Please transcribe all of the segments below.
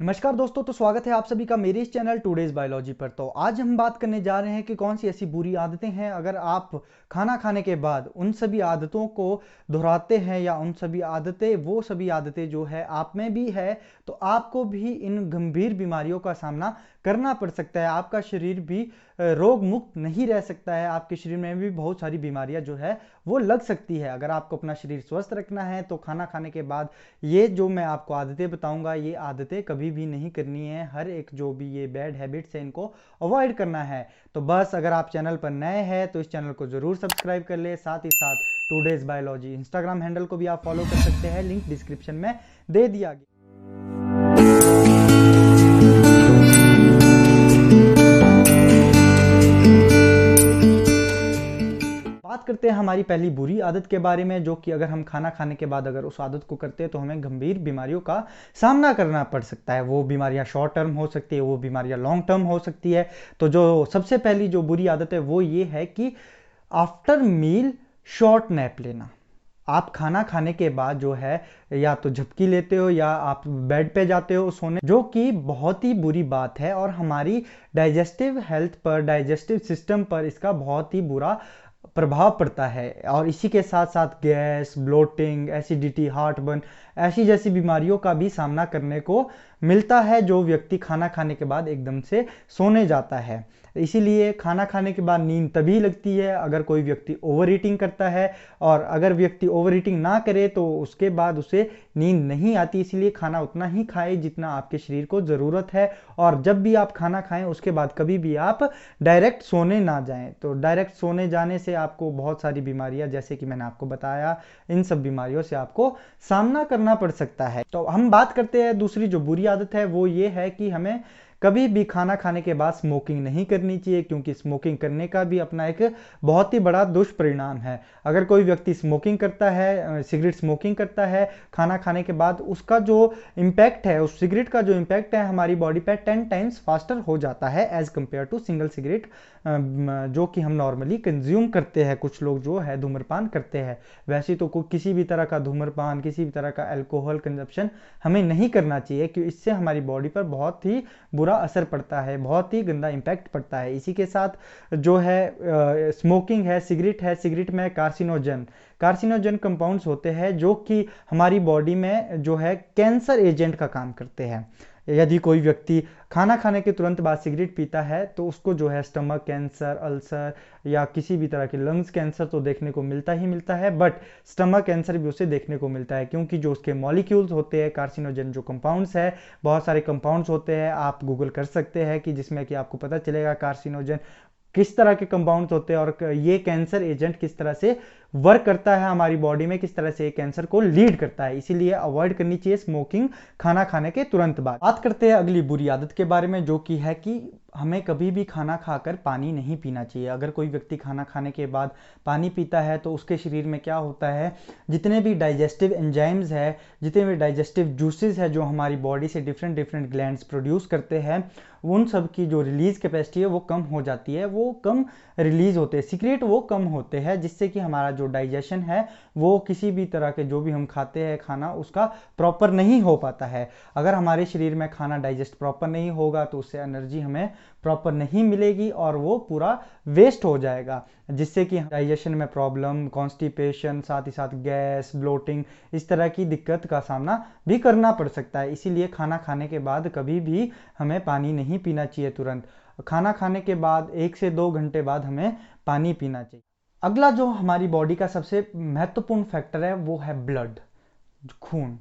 नमस्कार दोस्तों, तो स्वागत है आप सभी का मेरे इस चैनल टुडेज बायोलॉजी पर। तो आज हम बात करने जा रहे हैं कि कौन सी ऐसी बुरी आदतें हैं, अगर आप खाना खाने के बाद उन सभी आदतों को दोहराते हैं या उन सभी आदतें वो सभी आदतें जो है आप में भी है, तो आपको भी इन गंभीर बीमारियों का सामना करना पड़ सकता है। आपका शरीर भी रोग मुक्त नहीं रह सकता है, आपके शरीर में भी बहुत सारी बीमारियां जो है वो लग सकती है। अगर आपको अपना शरीर स्वस्थ रखना है तो खाना खाने के बाद ये जो मैं आपको आदतें बताऊंगा, ये आदतें कभी भी नहीं करनी है। हर एक जो भी ये बैड हैबिट्स है इनको अवॉइड करना है। तो बस अगर आप चैनल पर नए हैं तो इस चैनल को जरूर सब्सक्राइब कर ले। साथ ही साथ टुडेज बायोलॉजी इंस्टाग्राम हैंडल को भी आप फॉलो कर सकते हैं, लिंक डिस्क्रिप्शन में दे दिया गया। बात करते हैं हमारी पहली बुरी आदत के बारे में, जो कि अगर हम खाना खाने के बाद अगर उस आदत को करते हैं तो हमें गंभीर बीमारियों का सामना करना पड़ सकता है। वो बीमारियां शॉर्ट टर्म हो सकती है, वो बीमारियां लॉन्ग टर्म हो सकती है। तो जो सबसे पहली जो बुरी आदत है वो ये है कि आफ्टर मील शॉर्ट नैप लेना। आप खाना खाने के बाद जो है या तो झपकी लेते हो या आप बेड पे जाते हो सोने, जो कि बहुत ही बुरी बात है और हमारी डाइजेस्टिव हेल्थ पर, डाइजेस्टिव सिस्टम पर इसका बहुत ही बुरा प्रभाव पड़ता है। और इसी के साथ साथ गैस, ब्लोटिंग, एसिडिटी, हार्टबर्न ऐसी जैसी बीमारियों का भी सामना करने को मिलता है जो व्यक्ति खाना खाने के बाद एकदम से सोने जाता है। इसीलिए खाना खाने के बाद नींद तभी लगती है अगर कोई व्यक्ति ओवर ईटिंग करता है, और अगर व्यक्ति ओवर ईटिंग ना करे तो उसके बाद उसे नींद नहीं आती। इसीलिए खाना उतना ही खाएं जितना आपके शरीर को ज़रूरत है। और जब भी आप खाना खाएं उसके बाद कभी भी आप डायरेक्ट सोने ना जाएं। तो डायरेक्ट सोने जाने से आपको बहुत सारी बीमारियां, जैसे कि मैंने आपको बताया, इन सब बीमारियों से आपको सामना करना पड़ सकता है। तो हम बात करते हैं दूसरी जो बुरी आदत है वो ये है कि हमें कभी भी खाना खाने के बाद स्मोकिंग नहीं करनी चाहिए, क्योंकि स्मोकिंग करने का भी अपना एक बहुत ही बड़ा दुष्परिणाम है। अगर कोई व्यक्ति स्मोकिंग करता है, सिगरेट स्मोकिंग करता है खाना खाने के बाद, उसका जो इम्पैक्ट है, उस सिगरेट का जो इम्पैक्ट है हमारी बॉडी पे 10 टाइम्स फास्टर हो जाता है as compare to single cigarette जो कि हम नॉर्मली कंज्यूम करते हैं। कुछ लोग जो है धूम्रपान करते हैं। वैसे तो किसी भी तरह का धूम्रपान, किसी भी तरह का अल्कोहल कंजप्शन हमें नहीं करना चाहिए, क्योंकि इससे हमारी बॉडी पर बहुत ही बुरा असर पड़ता है, बहुत ही गंदा इम्पैक्ट पड़ता है। इसी के साथ जो है स्मोकिंग है, सिगरेट है, सिगरेट में कार्सिनोजन कंपाउंड्स होते हैं जो कि हमारी बॉडी में जो है कैंसर एजेंट का काम करते हैं। यदि कोई व्यक्ति खाना खाने के तुरंत बाद सिगरेट पीता है तो उसको जो है स्टमक कैंसर, अल्सर या किसी भी तरह के लंग्स कैंसर तो देखने को मिलता ही मिलता है, बट स्टमक कैंसर भी उसे देखने को मिलता है, क्योंकि जो उसके मॉलिक्यूल्स होते हैं, कार्सिनोजन जो कंपाउंड्स है, बहुत सारे कंपाउंड्स होते हैं, आप गूगल कर सकते हैं कि जिसमें कि आपको पता चलेगा कार्सिनोजन किस तरह के कंपाउंड्स होते हैं और ये कैंसर एजेंट किस तरह से वर्क करता है हमारी बॉडी में, किस तरह से ये कैंसर को लीड करता है। इसीलिए अवॉइड करनी चाहिए स्मोकिंग खाना खाने के तुरंत बाद। बात करते हैं अगली बुरी आदत के बारे में, जो कि है कि हमें कभी भी खाना खाकर पानी नहीं पीना चाहिए। अगर कोई व्यक्ति खाना खाने के बाद पानी पीता है तो उसके शरीर में क्या होता है, जितने भी डाइजेस्टिव एंजाइम्स है, जितने भी डाइजेस्टिव जूसेस है जो हमारी बॉडी से डिफरेंट डिफरेंट ग्लैंड्स प्रोड्यूस करते हैं, उन सब की जो रिलीज कैपेसिटी है वो कम हो जाती है, वो कम रिलीज होते हैं, सीक्रेट वो कम होते हैं, जिससे कि हमारा जो डाइजेशन है वो किसी भी तरह के जो भी हम खाते हैं खाना उसका प्रॉपर नहीं हो पाता है। अगर हमारे शरीर में खाना डाइजेस्ट प्रॉपर नहीं होगा तो उससे एनर्जी हमें प्रॉपर नहीं मिलेगी और वो पूरा वेस्ट हो जाएगा, जिससे कि डाइजेशन में प्रॉब्लम, कॉन्स्टिपेशन, साथ ही साथ गैस, ब्लोटिंग, इस तरह की दिक्कत का सामना भी करना पड़ सकता है। इसीलिए खाना खाने के बाद कभी भी हमें पानी नहीं पीना चाहिए तुरंत। खाना खाने के बाद 1 से 2 घंटे बाद हमें पानी पीना चाहिए। अगला जो हमारी बॉडी का सबसे महत्वपूर्ण फैक्टर है वो है ब्लड, खून।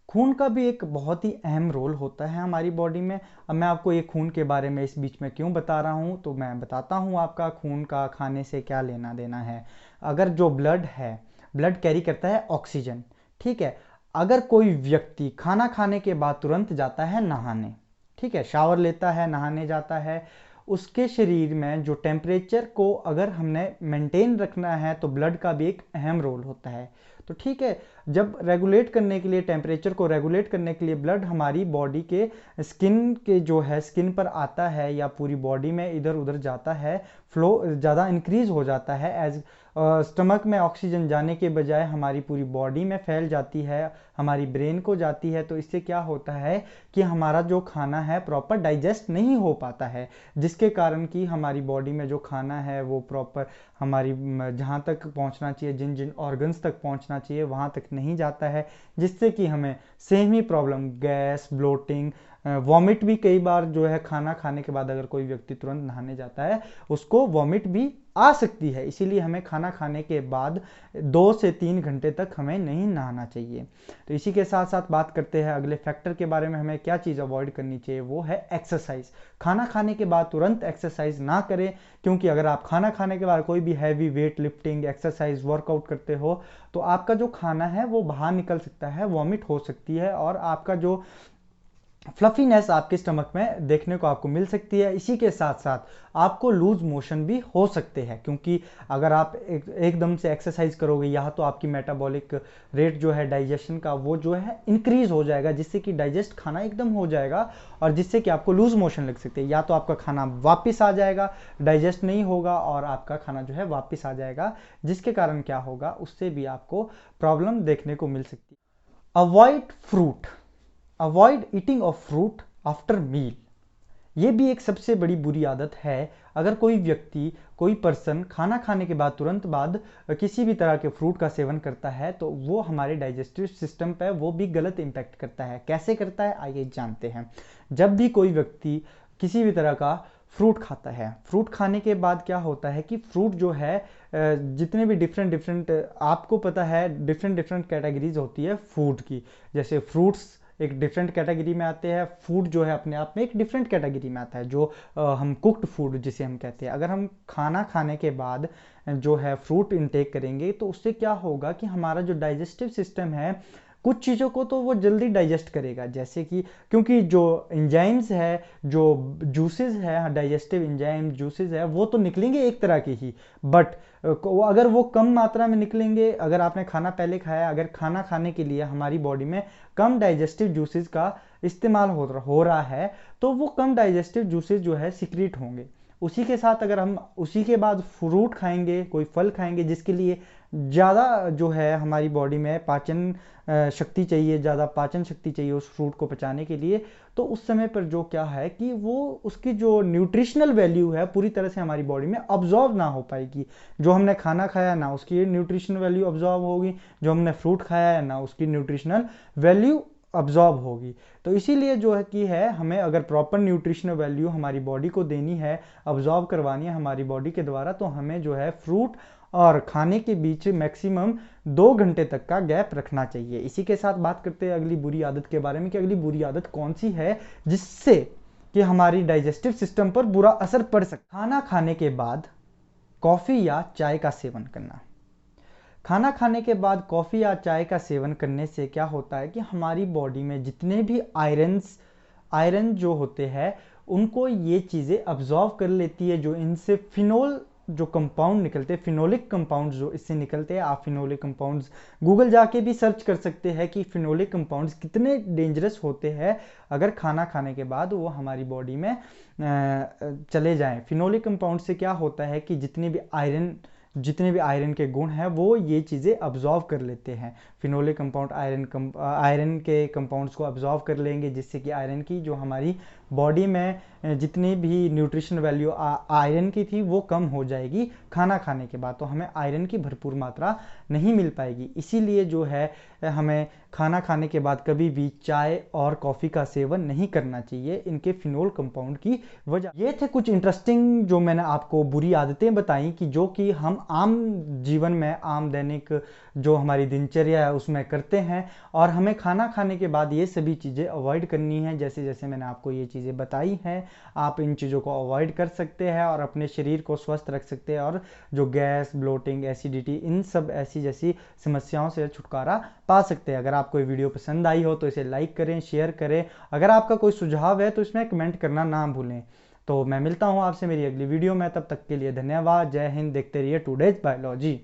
खून का भी एक बहुत ही अहम रोल होता है हमारी बॉडी में। अब मैं आपको ये खून के बारे में इस बीच में क्यों बता रहा हूँ, तो मैं बताता हूँ आपका खून का खाने से क्या लेना देना है। अगर जो ब्लड है, ब्लड कैरी करता है ऑक्सीजन, ठीक है। अगर कोई व्यक्ति खाना खाने के बाद तुरंत जाता है नहाने, ठीक है, शावर लेता है, नहाने जाता है, उसके शरीर में जो टेम्परेचर को अगर हमने मेंटेन रखना है तो ब्लड का भी एक अहम रोल होता है। तो ठीक है, जब रेगुलेट करने के लिए, टेम्परेचर को रेगुलेट करने के लिए ब्लड हमारी बॉडी के स्किन के जो है स्किन पर आता है या पूरी बॉडी में इधर उधर जाता है, फ्लो ज़्यादा इंक्रीज हो जाता है, एज स्टमक में ऑक्सीजन जाने के बजाय हमारी पूरी बॉडी में फैल जाती है, हमारी ब्रेन को जाती है, तो इससे क्या होता है कि हमारा जो खाना है प्रॉपर डाइजेस्ट नहीं हो पाता है, जिसके कारण कि हमारी बॉडी में जो खाना है वो प्रॉपर हमारी जहाँ तक पहुँचना चाहिए, जिन जिन ऑर्गन्स तक पहुँचना चाहिए वहाँ तक नहीं जाता है, जिससे कि हमें सेम ही प्रॉब्लम, गैस, ब्लोटिंग, वॉमिट भी कई बार जो है खाना खाने के बाद अगर कोई व्यक्ति तुरंत नहाने जाता है उसको वॉमिट भी आ सकती है। इसीलिए हमें खाना खाने के बाद 2 से 3 घंटे तक हमें नहीं नहाना चाहिए। तो इसी के साथ साथ बात करते हैं अगले फैक्टर के बारे में, हमें क्या चीज़ अवॉइड करनी चाहिए, वो है एक्सरसाइज। खाना खाने के बाद तुरंत एक्सरसाइज ना करें, क्योंकि अगर आप खाना खाने के बाद कोई भी heavy weight lifting, exercise, workout करते हो तो आपका जो खाना है वो बाहर निकल सकता है, वॉमिट हो सकती है और आपका जो फ्लफीनेस आपके स्टमक में देखने को आपको मिल सकती है। इसी के साथ साथ आपको लूज मोशन भी हो सकते हैं, क्योंकि अगर आप एकदम से एक्सरसाइज करोगे या तो आपकी मेटाबॉलिक रेट जो है डाइजेशन का वो जो है इंक्रीज हो जाएगा, जिससे कि डाइजेस्ट खाना एकदम हो जाएगा और जिससे कि आपको लूज मोशन लग सकते हैं, या तो आपका खाना वापस आ जाएगा, डाइजेस्ट नहीं होगा और आपका खाना जो है वापस आ जाएगा, जिसके कारण क्या होगा, उससे भी आपको प्रॉब्लम देखने को मिल सकती है। Avoid fruit, avoid eating of fruit after meal. ये भी एक सबसे बड़ी बुरी आदत है। अगर कोई व्यक्ति, कोई पर्सन खाना खाने के बाद तुरंत बाद किसी भी तरह के फ्रूट का सेवन करता है तो वो हमारे डाइजेस्टिव सिस्टम पे वो भी गलत इम्पैक्ट करता है। कैसे करता है आइए जानते हैं। जब भी कोई व्यक्ति किसी भी तरह का फ्रूट खाता है, फ्रूट खाने के बाद क्या होता है कि फ्रूट जो है जितने भी डिफरेंट आपको पता है डिफरेंट कैटेगरीज होती है फूड की, जैसे फ्रूट्स एक डिफरेंट कैटेगरी में आते हैं, फूड जो है अपने आप में एक डिफरेंट कैटेगरी में आता है, जो हम कुक्ड फूड जिसे हम कहते हैं। अगर हम खाना खाने के बाद जो है फ्रूट इंटेक करेंगे तो उससे क्या होगा कि हमारा जो डाइजेस्टिव सिस्टम है कुछ चीज़ों को तो वो जल्दी डाइजेस्ट करेगा, जैसे कि क्योंकि जो एंजाइम्स है, जो जूसेस है, डाइजेस्टिव एंजाइम जूसेस है वो तो निकलेंगे एक तरह के ही, बट अगर वो कम मात्रा में निकलेंगे, अगर आपने खाना पहले खाया, अगर खाना खाने के लिए हमारी बॉडी में कम डाइजेस्टिव जूसेस का इस्तेमाल हो रहा है तो वो कम डाइजेस्टिव जूसेस जो है सिक्रीट होंगे। उसी के साथ अगर हम उसी के बाद फ्रूट खाएंगे, कोई फल खाएंगे जिसके लिए ज़्यादा जो है हमारी बॉडी में पाचन शक्ति चाहिए, ज़्यादा पाचन शक्ति चाहिए उस फ्रूट को पचाने के लिए, तो उस समय पर जो क्या है कि वो उसकी जो न्यूट्रिशनल वैल्यू है पूरी तरह से हमारी बॉडी में अब्जॉर्व ना हो पाएगी। जो हमने खाना खाया ना उसकी न्यूट्रिशनल वैल्यू अब्जॉर्व होगी, जो हमने फ्रूट खाया है ना उसकी न्यूट्रिशनल वैल्यू अब्जॉर्ब होगी। तो इसीलिए जो है कि है हमें अगर प्रॉपर न्यूट्रिशनल वैल्यू हमारी बॉडी को देनी है, अब्जॉर्ब करवानी है हमारी बॉडी के द्वारा, तो हमें जो है फ्रूट और खाने के बीच मैक्सिमम 2 घंटे तक का गैप रखना चाहिए। इसी के साथ बात करते हैं अगली बुरी आदत के बारे में कि अगली बुरी आदत कौन सी है जिससे कि हमारी डाइजेस्टिव सिस्टम पर बुरा असर पड़ सकता है। खाना खाने के बाद कॉफ़ी या चाय का सेवन करना। खाना खाने के बाद कॉफ़ी या चाय का सेवन करने से क्या होता है कि हमारी बॉडी में जितने भी आयरन जो होते हैं उनको ये चीज़ें अब्जॉर्व कर लेती है, जो इनसे फिनोल जो कंपाउंड निकलते हैं, फिनोलिक कंपाउंड्स जो इससे निकलते हैं। आप फिनोलिक कंपाउंड्स गूगल जाके भी सर्च कर सकते हैं कि फिनोलिक कंपाउंड्स कितने डेंजरस होते हैं अगर खाना खाने के बाद वो हमारी बॉडी में चले जाएं। फिनोलिक कंपाउंड से क्या होता है कि जितने भी आयरन के गुण हैं वो ये चीज़ें अब्जॉर्व कर लेते हैं। फिनोलिक कंपाउंड आयरन के कंपाउंड्स को अब्जॉर्व कर लेंगे, जिससे कि आयरन की जो हमारी बॉडी में जितनी भी न्यूट्रिशन वैल्यू आयरन की थी वो कम हो जाएगी खाना खाने के बाद, तो हमें आयरन की भरपूर मात्रा नहीं मिल पाएगी। इसीलिए जो है हमें खाना खाने के बाद कभी भी चाय और कॉफ़ी का सेवन नहीं करना चाहिए, इनके फिनोल कंपाउंड की वजह। ये थे कुछ इंटरेस्टिंग जो मैंने आपको बुरी आदतें बताई कि जो कि हम आम जीवन में, आम दैनिक जो हमारी दिनचर्या है उसमें करते हैं, और हमें खाना खाने के बाद ये सभी चीज़ें अवॉइड करनी है। जैसे जैसे मैंने आपको ये चीज़ें बताई हैं आप इन चीज़ों को अवॉइड कर सकते हैं और अपने शरीर को स्वस्थ रख सकते हैं, और जो गैस, ब्लोटिंग, एसिडिटी, इन सब ऐसी जैसी समस्याओं से छुटकारा पा सकते हैं। अगर आपको ये वीडियो पसंद आई हो तो इसे लाइक करें, शेयर करें। अगर आपका कोई सुझाव है तो इसमें कमेंट करना ना भूलें। तो मैं मिलता हूँ आपसे मेरी अगली वीडियो में, तब तक के लिए धन्यवाद। जय हिंद। देखते रहिए टुडेज बायोलॉजी।